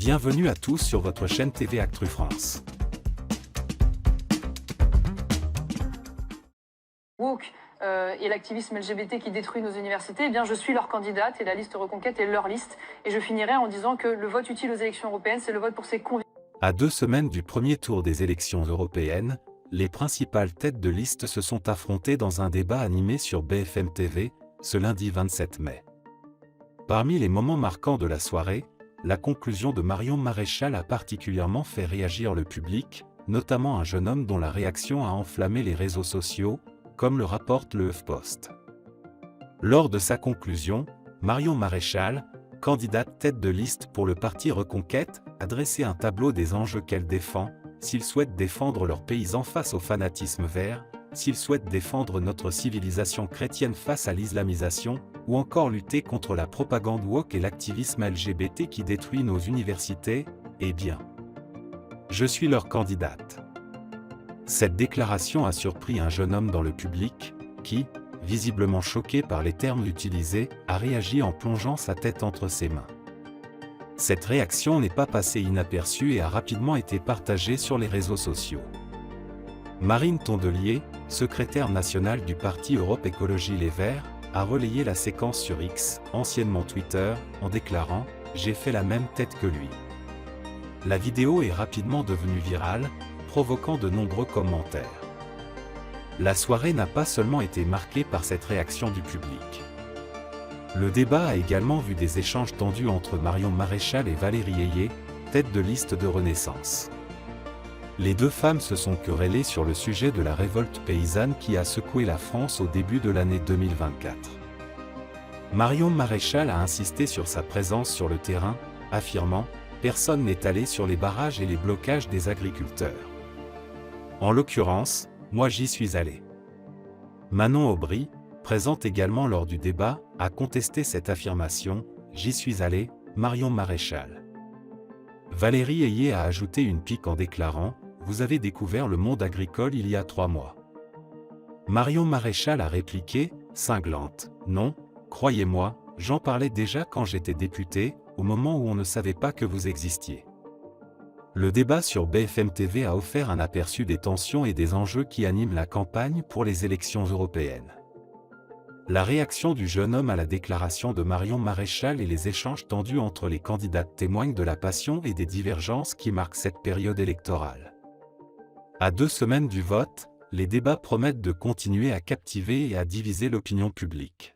Bienvenue à tous sur votre chaîne TV Actu France. Woke et l'activisme LGBT qui détruit nos universités, eh bien je suis leur candidate et la liste Reconquête est leur liste. Et je finirai en disant que le vote utile aux élections européennes, c'est le vote pour ses convictions. À 2 semaines du premier tour des élections européennes, les principales têtes de liste se sont affrontées dans un débat animé sur BFM TV, ce lundi 27 mai. Parmi les moments marquants de la soirée, la conclusion de Marion Maréchal a particulièrement fait réagir le public, notamment un jeune homme dont la réaction a enflammé les réseaux sociaux, comme le rapporte le HuffPost. Lors de sa conclusion, Marion Maréchal, candidate tête de liste pour le parti Reconquête, a dressé un tableau des enjeux qu'elle défend, s'ils souhaitent défendre leurs paysans face au fanatisme vert, s'ils souhaitent défendre notre civilisation chrétienne face à l'islamisation, ou encore lutter contre la propagande woke et l'activisme LGBT qui détruit nos universités, eh bien, je suis leur candidate. Cette déclaration a surpris un jeune homme dans le public, qui, visiblement choqué par les termes utilisés, a réagi en plongeant sa tête entre ses mains. Cette réaction n'est pas passée inaperçue et a rapidement été partagée sur les réseaux sociaux. Marine Tondelier, secrétaire nationale du parti Europe Écologie Les Verts, a relayé la séquence sur X, anciennement Twitter, en déclarant « J'ai fait la même tête que lui ». La vidéo est rapidement devenue virale, provoquant de nombreux commentaires. La soirée n'a pas seulement été marquée par cette réaction du public. Le débat a également vu des échanges tendus entre Marion Maréchal et Valérie Ayé, tête de liste de Renaissance. Les deux femmes se sont querellées sur le sujet de la révolte paysanne qui a secoué la France au début de l'année 2024. Marion Maréchal a insisté sur sa présence sur le terrain, affirmant « Personne n'est allé sur les barrages et les blocages des agriculteurs. En l'occurrence, moi j'y suis allé. » Manon Aubry, présente également lors du débat, a contesté cette affirmation « J'y suis allé, Marion Maréchal. » Valérie Ayé a ajouté une pique en déclarant « Vous avez découvert le monde agricole il y a 3 mois. » Marion Maréchal a répliqué, cinglante « Non, croyez-moi, j'en parlais déjà quand j'étais députée, au moment où on ne savait pas que vous existiez. » Le débat sur BFM TV a offert un aperçu des tensions et des enjeux qui animent la campagne pour les élections européennes. La réaction du jeune homme à la déclaration de Marion Maréchal et les échanges tendus entre les candidates témoignent de la passion et des divergences qui marquent cette période électorale. À 2 semaines du vote, les débats promettent de continuer à captiver et à diviser l'opinion publique.